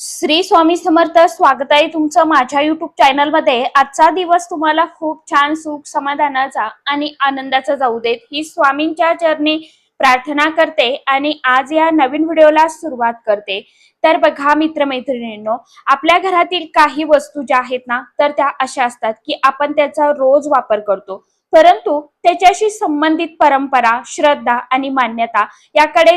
श्री स्वामी समर्थ. स्वागत आहे तुमचं माझ्या युट्यूब चॅनल मध्ये. आजचा दिवस तुम्हाला खूप छान सुख समाधानाचा आणि आनंदाचा जाऊ देत ही स्वामींच्या चरणी प्रार्थना करते आणि आज या नवीन व्हिडिओला सुरुवात करते. तर बघा मित्रमैत्रिणींनो, आपल्या घरातील काही वस्तू ज्या आहेत ना, तर त्या अशा असतात की आपण त्याचा रोज वापर करतो, परंतु त्याच्याशी संबंधित परंपरा, श्रद्धा आणि मान्यता याकडे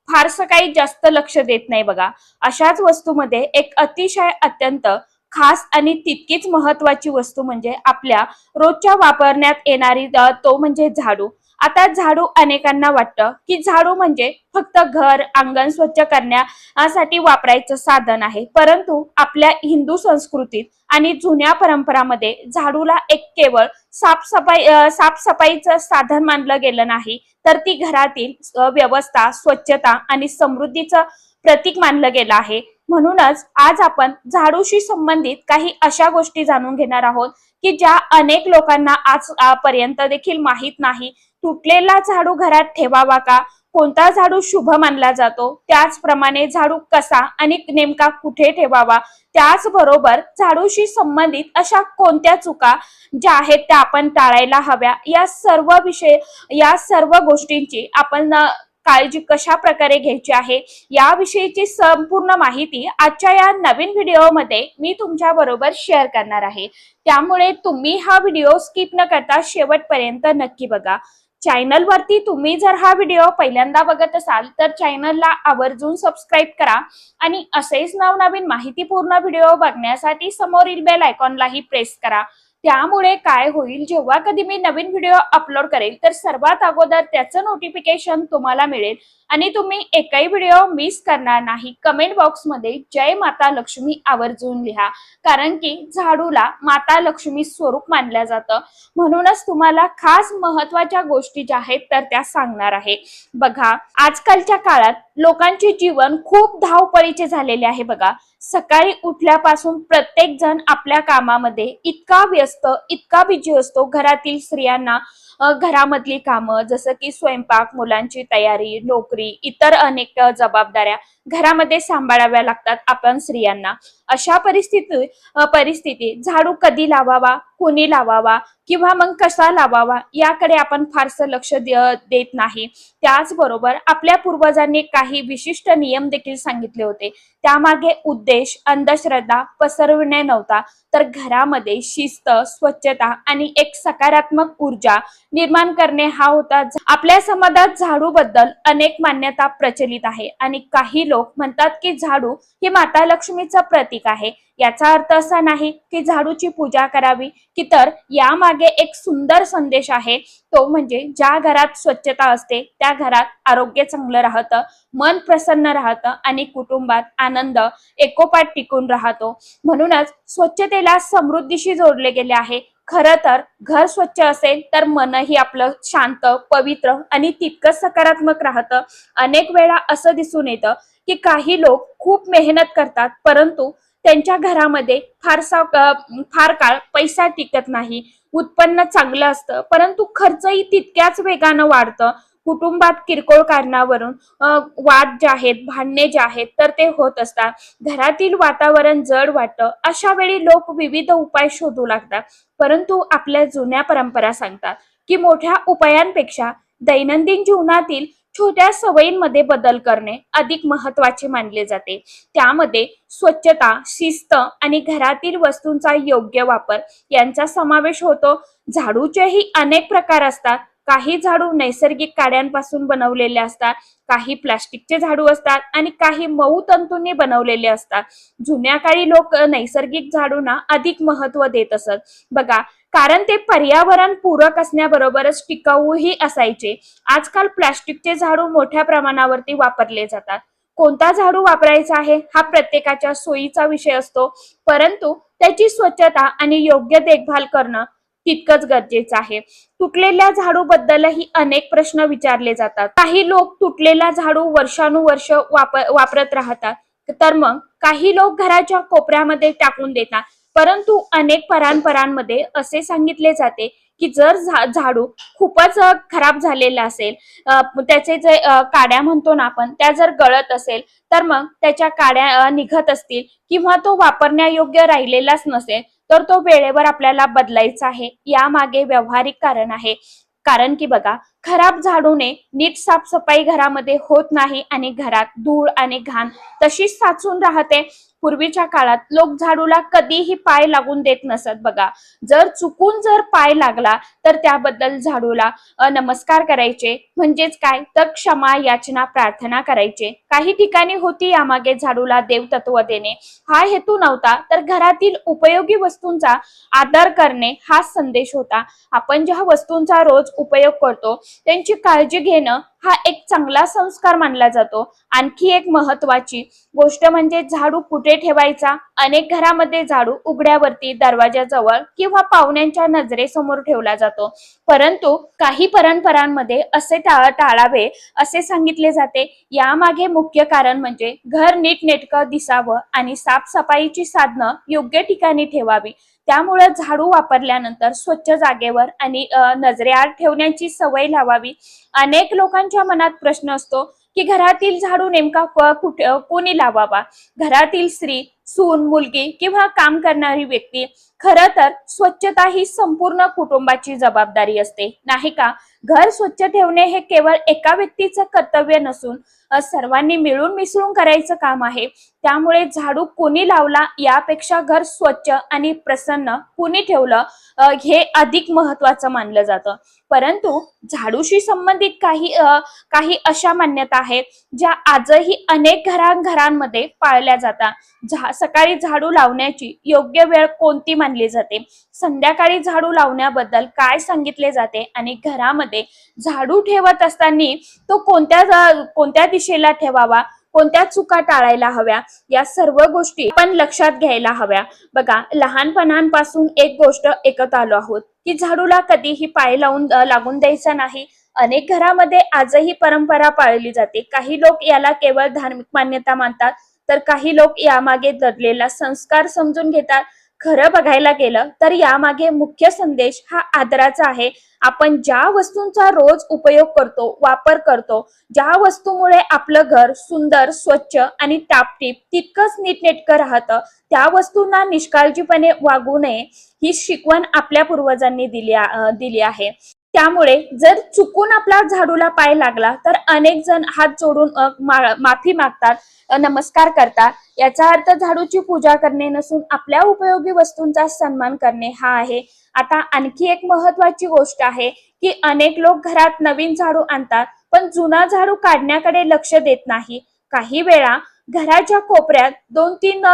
फारसं काही जास्त लक्ष देत नाही बघा. अशाच वस्तूमध्ये एक अतिशय अत्यंत खास आणि तितकीच महत्वाची वस्तू म्हणजे आपल्या रोजच्या वापरण्यात येणारी तो म्हणजे झाडू. आता झाडू अनेकांना वाटतं की झाडू म्हणजे फक्त घर अंगण स्वच्छ करण्यासाठी वापरायचं साधन आहे, परंतु आपल्या हिंदू संस्कृतीत आणि जुन्या परंपरामध्ये झाडूला एक केवळ साफसफाईचं साधन मानलं गेलं नाही, तर ती घरातील व्यवस्था, स्वच्छता आणि समृद्धीचं प्रतीक मानलं गेलं आहे. म्हणूनच आज आपण झाडूशी संबंधित काही अशा गोष्टी जाणून घेणार आहोत की ज्या अनेक लोकांना आजपर्यंत देखील माहीत नाही. तुटलेला झाडू घरात ठेवावा का? कोणता झाडू शुभ मानला जातो? त्याचप्रमाणे झाडू कसा आणि नेमका कुठे ठेवावा? त्याचबरोबर झाडूशी संबंधित अशा कोणत्या चुका ज्या आहेत त्या आपण टाळायला हव्या, या सर्व गोष्टींची आपण काळजी कशा प्रकारे घ्यायची आहे याविषयीची संपूर्ण माहिती आजच्या या नवीन व्हिडिओमध्ये मी तुमच्या बरोबर शेअर करणार आहे. त्यामुळे तुम्ही हा व्हिडिओ स्किप न करता शेवटपर्यंत नक्की बघा. चॅनल वरती तुम्ही जर हा व्हिडिओ पहिल्यांदा बघत असाल तर चॅनलला आवर्जून सबस्क्राईब करा आणि असेच नवनवीन माहितीपूर्ण व्हिडिओ बघण्यासाठी समोरील बेल आयकॉनलाही प्रेस करा. त्यामुळे काय होईल, जेव्हा कधी मी नवीन व्हिडिओ अपलोड करेल तर सर्वात अगोदर त्याचं नोटिफिकेशन तुम्हाला मिळेल आणि तुम्ही एकही व्हिडिओ मिस करणार नाही. कमेंट बॉक्स मध्ये जय माता लक्ष्मी आवर्जून लिहा, कारण की झाडूला माता लक्ष्मी स्वरूप मानलं जातं. म्हणूनच तुम्हाला खास महत्वाच्या गोष्टी ज्या आहेत तर त्या सांगणार आहे. बघा, आजकालच्या काळात लोकांचे जीवन खूप धावपळीचे झालेले आहे बघा. सकाळी उठल्यापासून प्रत्येक जण आपल्या कामामध्ये इतका व्यस्त, इतका बिझी असतो. घरातील स्त्रियांना घरामधली कामं जसं की स्वयंपाक, मुलांची तयारी, नोकरी, इतर अनेक जबाबदाऱ्या घरामध्ये सांभाळाव्या लागतात आपण स्त्रियांना. अशा परिस्थितीत झाडू कधी लावावा, कोणी लावावा किंवा मग कसा लावावा याकडे आपण फारसं लक्ष देत नाही. त्याचबरोबर आपल्या पूर्वजांनी काही विशिष्ट नियम देखील सांगितले होते. त्यामागे उद्देश अंधश्रद्धा पसरविणे नव्हता, तर घरामध्ये शिस्त, स्वच्छता आणि एक सकारात्मक ऊर्जा निर्माण करणे हा होता. आपल्या समाजात झाडू बद्दल अनेक मान्यता प्रचलित आहे आणि काही लोक म्हणतात की झाडू ही माता लक्ष्मीचं प्रतीक आहे. याचा अर्थ असा नाही की झाडूची पूजा करावी, की तर यामागे एक सुंदर संदेश आहे. तो म्हणजे ज्या घरात स्वच्छता असते त्या घरात आरोग्य चांगलं राहतं, मन प्रसन्न राहतं आणि कुटुंबात आनंद एकोपात टिकून राहतो. म्हणूनच स्वच्छतेला समृद्धीशी जोडले गेले आहे. खरं तर घर स्वच्छ असेल तर मनही आपलं शांत, पवित्र आणि तितकंच सकारात्मक राहतं. अनेक वेळा असं दिसून येतं की काही लोक खूप मेहनत करतात, परंतु त्यांच्या घरामध्ये फार काळ पैसा टिकत नाही. उत्पन्न चांगलं असतं, परंतु खर्चही तितक्याच वेगानं वाढतं. कुटुंबात किरकोळ कारणावरून वाद जे आहेत, भांडणे जे आहेत तर ते होत असतात. घरातील वातावरण जड वाटतं. अशा वेळी लोक विविध उपाय शोधू लागतात, परंतु आपल्या जुन्या परंपरा सांगतात की मोठ्या उपायांपेक्षा दैनंदिन जीवनातील छोट्या सवयींमध्ये बदल करणे अधिक महत्वाचे मानले जाते. त्यामध्ये स्वच्छता, शिस्त आणि घरातील वस्तूंचा योग्य वापर यांचा समावेश होतो. झाडूचेही अनेक प्रकार असतात. काही झाडू नैसर्गिक काड्यांपासून बनवलेले असतात, काही प्लास्टिकचे झाडू असतात आणि काही मऊ तंतूंनी बनवलेले असतात. जुन्या काळी लोक नैसर्गिक झाडूंना अधिक महत्व देत असत बघा, कारण ते पर्यावरण पूरक असण्याबरोबरच टिकाऊही असायचे. आजकाल प्लास्टिकचे झाडू मोठ्या प्रमाणावरती वापरले जातात. कोणता झाडू वापरायचा आहे हा प्रत्येकाच्या सोयीचा विषय असतो, परंतु त्याची स्वच्छता आणि योग्य देखभाल करणं तितकंच गरजेचं आहे. तुटलेल्या झाडू बद्दलही अनेक प्रश्न विचारले जातात. काही लोक तुटलेला झाडू वर्षानुवर्ष वापरत राहतात, तर मग काही लोक घराच्या कोपऱ्यामध्ये टाकून देतात, परंतु अनेक परंपरांमध्ये असे सांगितले जाते की जर झाडू खूपच खराब झालेला असेल, त्याचे जे काड्या म्हणतो ना आपण, त्या जर गळत असेल तर मग त्याच्या काड्या निघत असतील किंवा तो वापरण्यायोग्य राहिलेलाच नसेल तर तो वेळेवर आपल्याला बदलायचा आहे. यामागे व्यावहारिक कारण आहे. कारण की बघा, खराब झाडूने नीट साफसफाई घरामध्ये होत नाही आणि घरात धूळ आणि घाण तशीच साचून राहते. पूर्वीच्या काळात लोक झाडूला कधीही पाय लागून देत नसत बघा. जर चुकून जर पाय लागला तर त्याबद्दल झाडूला नमस्कार करायचे, म्हणजेच काय तर क्षमा याचना प्रार्थना करायचे. काही ठिकाणी होती यामागे झाडूला देवतत्व देणे हा हेतू नव्हता, तर घरातील उपयोगी वस्तूंचा आदर करणे हा संदेश होता. आपण ज्या वस्तूंचा रोज उपयोग करतो त्यांची काळजी घेणं हा एक चांगला संस्कार मानला जातो. आणखी एक महत्वाची गोष्ट म्हणजे झाडू कुठे ठेवायचा. अनेक घरामध्ये झाडू उघड्यावरती, दरवाजाजवळ किंवा पाहुण्यांच्या नजरेसमोर ठेवला जातो. परंतु काही परंपरांमध्ये असे टाळावे असे सांगितले जाते. यामागे मुख्य कारण म्हणजे घर नीटनेटकं दिसावं आणि साफसफाईची साधनं योग्य ठिकाणी ठेवावी. त्यामुळे झाडू वापरल्यानंतर स्वच्छ जागेवर आणि नजरेआड ठेवण्याची सवय लावावी. अनेक लोकांच्या मनात प्रश्न असतो की घरातील झाडू नेमका कोणी लावावा. घरातील स्त्री, सून, मुलगी किंवा काम करणारी व्यक्ती. खरं तर स्वच्छता ही संपूर्ण कुटुंबाची जबाबदारी असते, नाही का? घर स्वच्छ ठेवणे हे केवळ एका व्यक्तीचं कर्तव्य नसून सर्वांनी मिळून मिसळून करायचं काम आहे. त्यामुळे झाडू कोणी लावला यापेक्षा घर स्वच्छ आणि प्रसन्न कोणी ठेवलं हे अधिक महत्वाचं मानलं जातं. परंतु झाडूशी संबंधित काही अशा मान्यता आहेत ज्या आजही अनेक घरांमध्ये पाळल्या जातात. सकाळी झाडू लावण्याची योग्य वेळ कोणती मानली जाते, संध्याकाळी झाडू लावण्याबद्दल काय सांगितले जाते आणि घरामध्ये झाडू ठेवत असताना तो कोणत्या दिशेला ठेवावा, कोणत्या चुका टाळायला हव्या, या सर्व गोष्टी आपण लक्षात घ्यायला हव्या. बघा, लहानपणापासून एक गोष्ट ऐकत आलो आहोत की झाडूला कधीही पाय लागून द्यायचा नाही. अनेक घरामध्ये आजही परंपरा पाळली जाते. काही लोक याला केवळ धार्मिक मान्यता मानतात, तर काही लोक यामागे दडलेला संस्कार समजून घेतात. खरं बघायला गेलं तर यामागे मुख्य संदेश हा आदराचा आहे. आपण ज्या वस्तूंचा रोज उपयोग करतो, वापर करतो, ज्या वस्तूमुळे आपलं घर सुंदर, स्वच्छ आणि टापटीप तितकंच नीटनेटकं राहतं, त्या वस्तूंना निष्काळजीपणे वागू नये ही शिकवण आपल्या पूर्वजांनी दिली आहे. त्यामुळे जर चुकून आपला झाडूला पाय लागला तर अनेक जण हात जोडून माफी मागतात, नमस्कार करतात. याचा अर्थ झाडूची पूजा करणे नसून आपल्या उपयोगी वस्तूंचा सन्मान करणे हा आहे. आता आणखी एक महत्वाची गोष्ट आहे की अनेक लोक घरात नवीन झाडू आणतात पण जुना झाडू काढण्याकडे लक्ष देत नाही. काही वेळा घराच्या कोपऱ्यात 2-3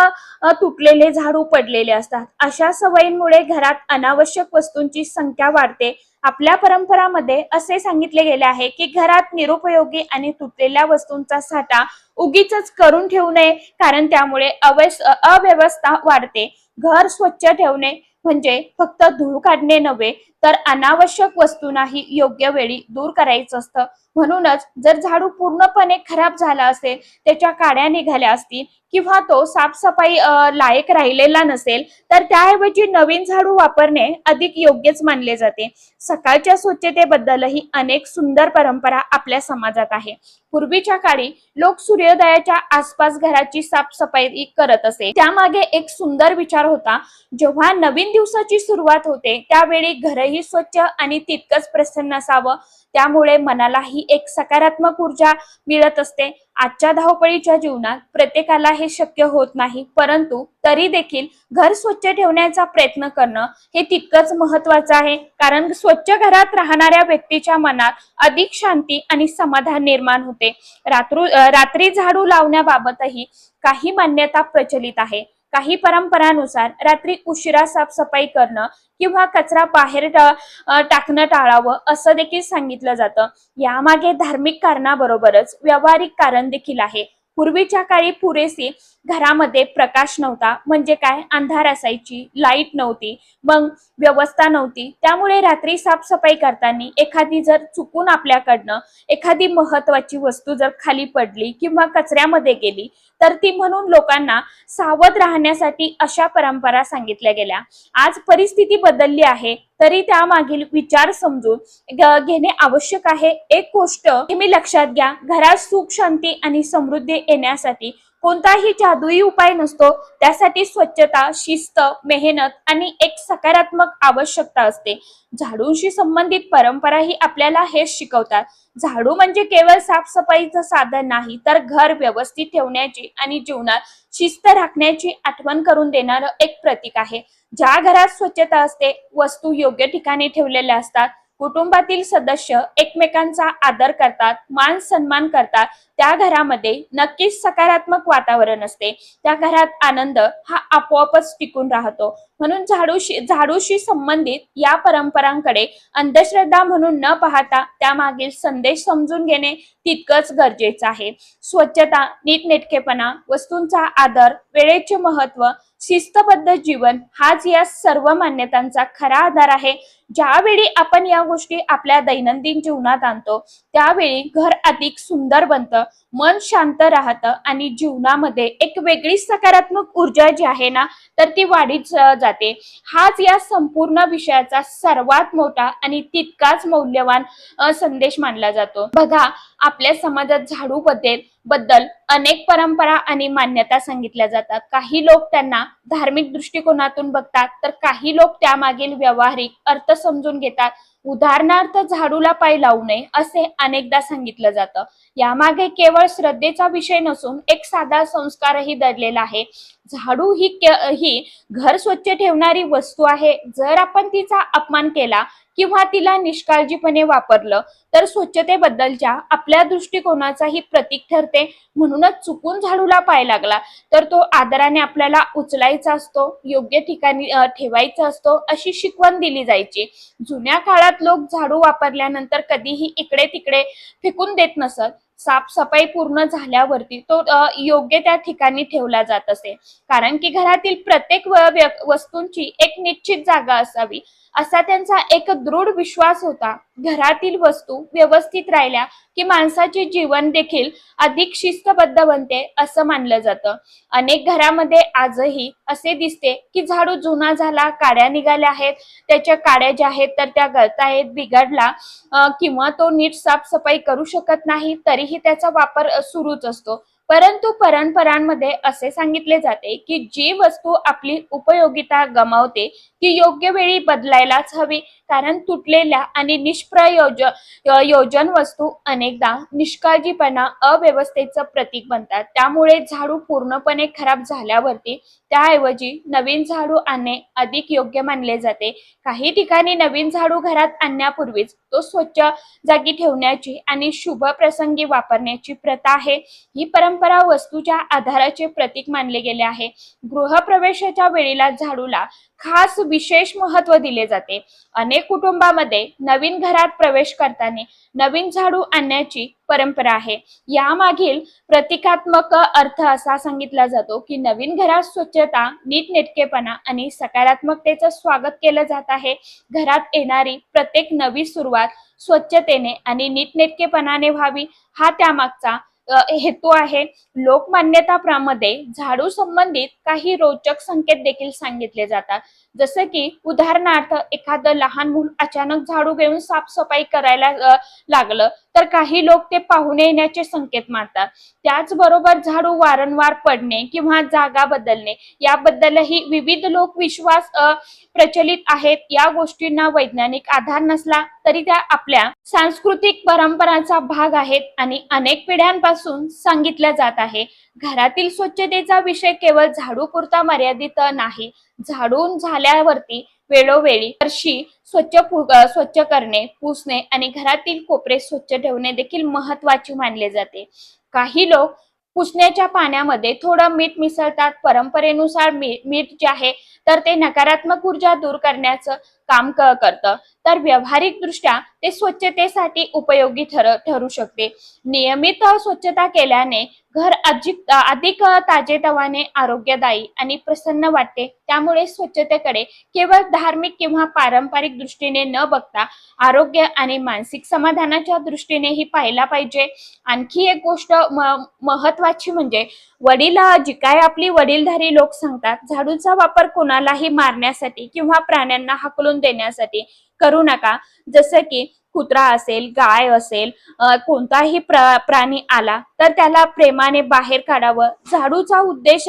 तुटलेले झाडू पडलेले असतात. अशा सवयींमुळे घरात अनावश्यक वस्तूंची संख्या वाढते. आपल्या परंपरामध्ये असे सांगितले गेले आहे की घरात निरुपयोगी आणि तुटलेल्या वस्तूंचा साठा उगीच करून ठेवू नये, कारण त्यामुळे अव्यवस्था वाढते. घर स्वच्छ ठेवणे म्हणजे फक्त धूळ काढणे नव्हे, तर अनावश्यक वस्तूंनाही योग्य वेळी दूर करायचं असतं. म्हणूनच जर झाडू पूर्णपणे खराब झाला असेल, त्याच्या काड्या निघाल्या असतील किंवा तो साफसफाई लायक राहिलेला नसेल, तर त्याऐवजी नवीन झाडू वापरणे अधिक योग्यच मानले जाते. सकाळच्या स्वच्छतेबद्दलही अनेक सुंदर परंपरा आपल्या समाजात आहे. पूर्वीच्या काळी लोक सूर्योदयाच्या आसपास घराची साफसफाई करत असे. त्यामागे एक सुंदर विचार होता. जेव्हा नवीन दिवसाची सुरुवात होते त्यावेळी घरही स्वच्छ आणि तितकंच प्रसन्न असावं, त्यामुळे मनालाही एक सकारात्मक ऊर्जा मिळत असते. आजच्या धावपळीच्या जीवनात प्रत्येकाला हे शक्य होत नाही, परंतु तरी देखील घर स्वच्छ ठेवण्याचा प्रयत्न करणं हे तितकंच महत्वाचं आहे. कारण स्वच्छ घरात राहणाऱ्या व्यक्तीच्या मनात अधिक शांती आणि समाधान निर्माण होते. रात्री झाडू लावण्याबाबतही काही मान्यता प्रचलित आहे. काही परंपरानुसार रात्री उशिरा साफसफाई करणं किंवा कचरा बाहेर टाकणं टाळावं असं देखील सांगितलं जातं. यामागे धार्मिक कारणाबरोबरच व्यावहारिक कारण देखील आहे. पूर्वीच्या काळी पुरेशी घरामध्ये प्रकाश नव्हता, म्हणजे काय, अंधार असायची, लाईट नव्हती, मग व्यवस्था नव्हती. त्यामुळे रात्री साफसफाई करताना एखादी जर चुकून आपल्याकडनं एखादी महत्वाची वस्तू जर खाली पडली किंवा कचऱ्यामध्ये गेली तर ती म्हणून लोकांना सावध राहण्यासाठी अशा परंपरा सांगितल्या गेल्या. आज परिस्थिती बदलली आहे तरी त्यामागील विचार समजून घेणे आवश्यक आहे. एक गोष्ट नेहमी लक्षात घ्या, घरात सुख शांती आणि समृद्धी येण्यासाठी कोणताही जादुई उपाय नसतो. त्यासाठी स्वच्छता, शिस्त, मेहनत आणि एक सकारात्मक आवश्यकता असते. झाडूंशी संबंधित परंपराही आपल्याला हेच शिकवतात. झाडू म्हणजे केवळ साफसफाईचं साधन नाही, तर घर व्यवस्थित ठेवण्याची आणि जीवनात शिस्त राखण्याची आठवण करून देणारं एक प्रतीक आहे. ज्या घरात स्वच्छता असते, वस्तू योग्य ठिकाणी ठेवलेल्या असतात, कुटुंबातील सदस्य एकमेकांचा आदर करतात, मान सन्मान करतात, त्या घरामध्ये नक्कीच सकारात्मक वातावरण असते. त्या घरात आनंद हा आपोआपच टिकून राहतो. म्हणून झाडूशी संबंधित या परंपरांकडे अंधश्रद्धा म्हणून न पाहता त्यामागील संदेश समजून घेणे तितकंच गरजेचं आहे. स्वच्छता, नीटनेटकेपणा, वस्तूंचा आदर, वेळेचे महत्व, शिस्तबद्ध जीवन हाच या सर्व मान्यतांचा खरा आधार आहे. ज्यावेळी आपण या गोष्टी आपल्या दैनंदिन जीवनात आणतो त्यावेळी घर अधिक सुंदर बनतं, मन शांत राहतं आणि जीवनामध्ये एक वेगळी सकारात्मक ऊर्जा जी आहे ना तर ती वाढीत जाते. हाच या संपूर्ण विषयाचा सर्वात मोठा आणि तितकाच मौल्यवान संदेश मानला जातो. बघा, आपल्या समाजात झाडू बद्दल अनेक परंपरा आणि मान्यता सांगितल्या जातात. काही लोक त्यांना धार्मिक दृष्टिकोनातून बघतात तर काही लोक त्यामागील व्यावहारिक अर्थ समजून घेतात. उदाहरणार्थ, झाडूला पाय लावू नये असे अनेकदा सांगितलं जातं. यामागे केवळ श्रद्धेचा विषय नसून एक साधा संस्कारही दडलेला आहे. झाडू ही घर स्वच्छ ठेवणारी वस्तू आहे. जर आपण तिचा अपमान केला किंवा तिला निष्काळजीपणे वापरलं तर स्वच्छतेबद्दलच्या आपल्या दृष्टिकोनाचाही प्रतीक ठरते. म्हणूनच चुकून झाडूला पाय लागला तर तो आदराने आपल्याला उचलायचा असतो, योग्य ठिकाणी ठेवायचा असतो अशी शिकवण दिली जायची. जुन्या काळात लोक झाडू वापरल्यानंतर कधीही इकडे तिकडे फेकून देत नसत. साफसफाई पूर्ण झाल्यावरती तो योग्य त्या ठिकाणी ठेवला जात असे. कारण की घरातील प्रत्येक वस्तूंची एक निश्चित जागा असावी असा त्यांचा एक दृढ विश्वास होता. घरातील वस्तू व्यवस्थित राहिल्या की माणसाचे जीवन देखील अधिक शिस्तबद्ध बनते असं मानलं जातं. अनेक घरामध्ये आजही असे दिसते की झाडू जुना झाला, काड्या निघाल्या आहेत, त्याच्या काड्या ज्या आहेत तर त्या गळतायत, बिघडला किंवा तो नीट साफसफाई करू शकत नाही तरीही त्याचा वापर सुरूच असतो. परंतु परंपरांमध्ये असे सांगितले जाते की जी वस्तू आपली उपयोगिता गमावते ती योग्य वेळी बदलायलाच हवी. कारण तुटलेल्या आणि निष्प्रयोजन वस्तू अनेकदा निष्काळजीपणा, अव्यवस्थेचं प्रतीक बनतात. त्यामुळे झाडू पूर्णपणे खराब झाल्यावरती त्याऐवजी नवीन झाडू आणणे अधिक योग्य मानले जाते. काही ठिकाणी नवीन झाडू घरात आणण्यापूर्वीच तो स्वच्छ जागी ठेवण्याची आणि शुभ प्रसंगी वापरण्याची प्रथा आहे. ही परंपरा वस्तूच्या आधाराचे प्रतीक मानले गेले आहे. गृहप्रवेशाच्या वेळेला झाडूला खास विशेष महत्व दिले जाते. अनेक कुटुंबामध्ये नवीन घरात प्रवेश करताना नवीन झाडू आणण्याची परंपरा आहे. यामागील प्रतिकात्मक अर्थ असा सांगितला जातो की नवीन घरात स्वच्छता, नीटनेटकेपणा आणि सकारात्मकतेचं स्वागत केलं जात आहे. घरात येणारी प्रत्येक नवी सुरुवात स्वच्छतेने आणि नीटनेटकेपणाने व्हावी हा त्यामागचा हेतू आहे. लोकमान्यताप्रमाणे झाडू संबंधित काही रोचक संकेत देखील सांगितले जातात. जसं की उदाहरणार्थ, एखादं लहान मूल अचानक झाडू घेऊन साफसफाई करायला लागलं तर काही लोक ते पाहून येण्याचे संकेत मानतात. त्याचबरोबर झाडू वारंवार पडणे किंवा जागा बदलणे याबद्दलही विविध लोकविश्वास प्रचलित आहेत. या गोष्टींना वैज्ञानिक आधार नसला तरी त्या आपल्या सांस्कृतिक परंपरांचा भाग आहेत आणि अनेक पिढ्यांपासून सांगितल्या जात आहे. घरातील स्वच्छतेचा विषय केवळ झाडू पुरता मर्यादित नाही. झाडून झाल्यावरती वेळोवेळी फरशी स्वच्छ करणे, पुसणे आणि घरातील कोपरे स्वच्छ ठेवणे देखील महत्त्वाचे मानले जाते. काही लोक पुसण्याच्या पाण्यामध्ये थोडं मीठ मिसळतात. परंपरेनुसार मीठ जे आहे तर ते नकारात्मक ऊर्जा दूर करण्याचं काम करतं, तर व्यावहारिक दृष्ट्या ते स्वच्छतेसाठी उपयोगी ठरू शकते. नियमित स्वच्छता केल्याने घर अधिक ताजेतवाने, आरोग्यदायी आणि प्रसन्न वाटते. त्यामुळे स्वच्छतेकडे केवळ धार्मिक किंवा पारंपरिक दृष्टीने न बघता आरोग्य आणि मानसिक समाधानाच्या दृष्टीनेही पाहायला पाहिजे. आणखी एक गोष्ट महत्वाची म्हणजे जी काय आपली वडीलधारी लोक सांगतात, झाडूचा वापर कोणालाही मारण्यासाठी किंवा प्राण्यांना हाकलून देण्यासाठी करू नका. जसं की कुत्रा असेल, गाय असेल, कोणताही प्राणी आला तर त्याला प्रेमाने बाहेर काढावं. झाडूचा उद्देश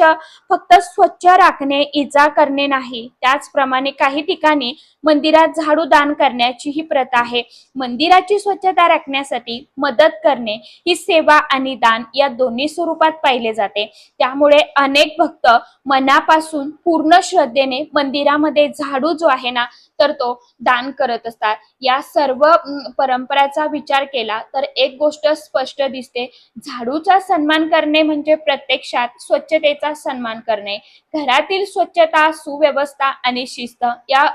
फक्त स्वच्छ राखणे, इजा करणे नाही. त्याचप्रमाणे काही ठिकाणी मंदिरात झाडू दान करण्याची ही प्रथा आहे. मंदिराची स्वच्छता राखण्यासाठी मदत करणे ही सेवा आणि दान या दोन्ही स्वरूपात पाहिले जाते. त्यामुळे अनेक भक्त मनापासून पूर्ण श्रद्धेने मंदिरामध्ये झाडू जो आहे ना तर तो दान करत असतात. या सर्व परंपराचा विचार केला तर एक गोष्ट स्पष्ट दिसते, झाडूचा सन्मान करणे म्हणजे प्रत्यक्षात स्वच्छतेचा सन्मान करणे. घरातील स्वच्छता, सुव्यवस्था आणि शिस्त या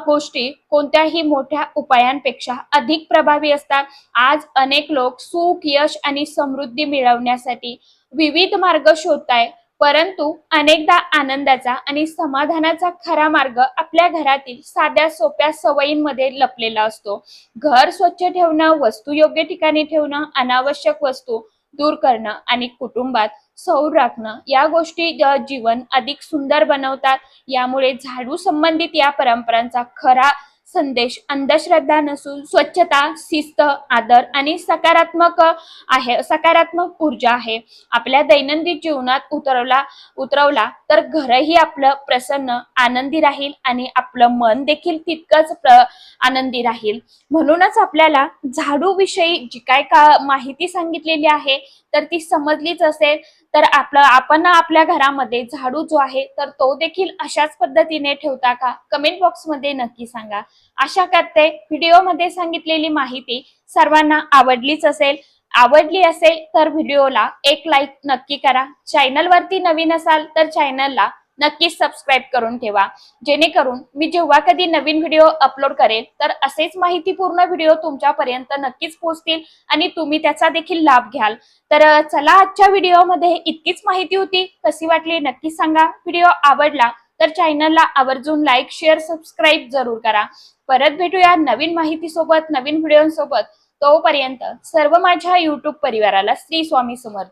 गोष्टी कोणत्याही मोठ्या उपायांपेक्षा अधिक प्रभावी असतात. आज अनेक लोक सुख, यश आणि समृद्धी मिळवण्यासाठी विविध मार्ग शोधताय, परंतु अनेकदा आनंदाचा आणि समाधानाचा खरा मार्ग आपल्या घरातील साध्या सोप्या सवयींमध्ये लपलेला असतो. घर स्वच्छ ठेवणं, वस्तू योग्य ठिकाणी ठेवणं, अनावश्यक वस्तू दूर करणं आणि कुटुंबात सौर राखणं या गोष्टी जीवन अधिक सुंदर बनवतात. यामुळे झाडू संबंधित या परंपरांचा खरा संदेश अंधश्रद्धा नसून स्वच्छता, शिस्त, आदर आणि सकारात्मक ऊर्जा आहे. आपल्या दैनंदिन जीवनात उतरवला तर घरही आपलं प्रसन्न, आनंदी राहील आणि आपलं मन देखील तितकंच आनंदी राहील. म्हणूनच आपल्याला झाडू विषयी जी काय माहिती सांगितलेली आहे तर ती समजलीच असेल. तर आपण आपल्या घरामध्ये झाडू जो आहे तर तो देखील अशाच पद्धतीने ठेवता का? कमेंट बॉक्स मध्ये नक्की सांगा. आशा करते व्हिडिओमध्ये सांगितलेली माहिती सर्वांना आवडली असेल तर व्हिडिओला एक लाईक नक्की करा. चॅनल वरती नवीन असाल तर चॅनलला नक्की सबस्क्राईब करून ठेवा, जेणेकरून मी जेव्हा कधी नवीन व्हिडिओ अपलोड करेल तर असेच माहितीपूर्ण व्हिडिओ तुमच्यापर्यंत नक्कीच पोहोचतील आणि तुम्ही त्याचा देखील लाभ घ्याल. तर चला, आजच्या व्हिडिओमध्ये इतकीच माहिती होती. कशी वाटली नक्की सांगा. व्हिडिओ आवडला तर चॅनलला आवर्जून लाईक, शेअर, सबस्क्राईब जरूर करा. परत भेटूया नवीन माहिती सोबत, नवीन व्हिडिओ सोबत. तोपर्यंत सर्व माझ्या युट्यूब परिवाराला श्री स्वामी समर्थ.